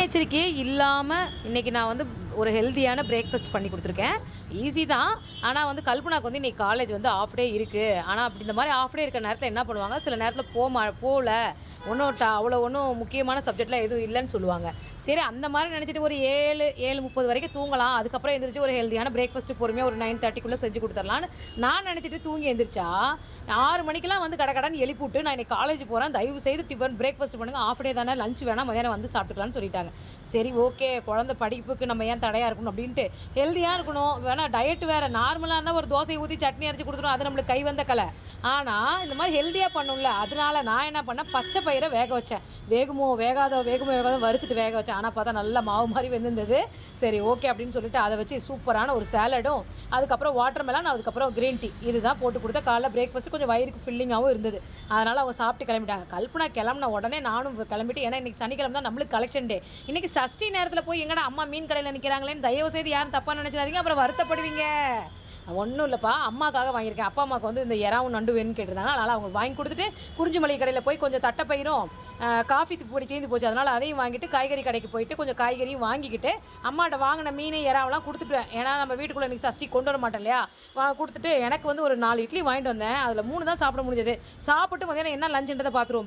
முன்னெச்சரிக்கையே இல்லாமல் இன்றைக்கி நான் வந்து ஒரு ஹெல்த்தியான பிரேக்ஃபாஸ்ட் பண்ணி கொடுத்துருக்கேன். ஈஸி தான். ஆனால் வந்து கல்பனாக்கு வந்து இன்றைக்கி காலேஜ் வந்து ஆஃப் டே இருக்குது. ஆனால் அப்படி இந்த மாதிரி ஆஃப் டே இருக்கிற நேரத்தில் என்ன பண்ணுவாங்க, சில நேரத்தில் போகல ஒன்றும் அவ்வளோ ஒன்றும் முக்கியமான சப்ஜெக்ட்லாம் எதுவும் இல்லைன்னு சொல்லுவாங்க. சரி அந்த மாதிரி நினச்சிட்டு ஒரு 7:30 வரைக்கும் தூங்கலாம். அதுக்கப்புறம் எந்திரிச்சு ஒரு ஹெல்த்தியான பிரேக்ஃபாஸ்ட்டு பொறுமையாக ஒரு 9:30க்குள்ளே செஞ்சு கொடுத்துர்லான்னு நான் நினச்சிட்டு தூங்கி எந்திரிச்சா 6 மணிக்கெல்லாம் வந்து கடகடன்னு எழுப்பி விட்டு, நான் இன்னைக்கு காலேஜ் போகிறேன், தயவு செய்து டிஃபன் பிரேக்ஃபாஸ்ட் பண்ணுங்கள், ஆஃப் டே தானே, லஞ்ச் வேணால் மதியானம் வந்து சாப்பிட்டுக்கலான்னு சொல்லிட்டாங்க. சரி ஓகே, குழந்தை படிப்புக்கு நம்ம ஏன் தடையாக இருக்கணும் அப்படின்ட்டு ஹெல்த்தியாக இருக்கணும், வேணால் டயட் வேறு. நார்மலாக இருந்தால் ஒரு தோசையை ஊற்றி சட்னி அரைச்சி கொடுத்துரும், அது நம்மளுக்கு கை வந்த கலை. ஆனால் இந்த மாதிரி ஹெல்த்தியாக பண்ணும்ல, அதனால நான் என்ன பண்ணேன், பச்சை பயிரை வேக வச்சேன். வேகுமோ வேகாதோ வறுத்துட்டு வேக வச்சேன். ஆனால் பார்த்தா நல்லா மாவு மாதிரி வெந்திருந்தது. சரி ஓகே அப்படின்னு சொல்லிட்டு அதை வச்சு சூப்பரான ஒரு சேலடும், அதுக்கப்புறம் வாட்டர் மெலன், அதுக்கப்புறம் க்ரீன் டீ இதுதான் போட்டு கொடுத்த காலைல பிரேக்ஃபாஸ்ட்டு. கொஞ்சம் வயிறுக்கு ஃபில்லிங்காகவும் இருந்தது. அதனால் அவங்க சாப்பிட்டு கிளம்பிட்டாங்க. கல்பனா கிளம்புன உடனே நானும் கிளம்பிட்டு, ஏன்னா இன்றைக்கி சனிக்கிழமை தான் நம்மளுக்கு கலெக்ஷன் டே. இன்றைக்கி சஷ்டி நேரத்தில் போய் எங்கடா அம்மா மீன் கடையில் நிற்கிறாங்களேன்னு தயவு செய்து யாரும் தப்பாக நினச்சிடாதீங்க, அப்புறம் வருத்தப்படுவீங்க. ஒன்றும் இல்லைப்பா, அம்மாக்காக வாங்கியிருக்கேன். அப்பா அம்மாவுக்கு வந்து இந்த இறாவும் நண்டு வேணும்னு கேட்டிருந்தாங்க. அதனால் அவங்க வாங்கி கொடுத்துட்டு குறிஞ்சி மளிகை கடையில் போய் கொஞ்சம் தட்டைப்பயிரும் காஃபி பொடி தீர்ந்து போச்சு, அதனால் அதையும் வாங்கிட்டு காய்கறி கடைக்கு போயிட்டு கொஞ்சம் காய்கறியும் வாங்கிக்கிட்டு அம்மாட்ட வாங்கின மீன் இறாவெல்லாம் கொடுத்துட்டுவேன். ஏன்னா நம்ம வீட்டுக்குள்ளே இன்றைக்கி சஷ்டி கொண்டு வர மாட்டோம் இல்லையா. கொடுத்துட்டு எனக்கு வந்து ஒரு 4 இட்லி வாங்கிட்டு வந்தேன். அதில் 3 தான் சாப்பிட முடிஞ்சது. சாப்பிட்டு மதியானம் என்ன லஞ்சுன்றதை பார்த்துருவோம்.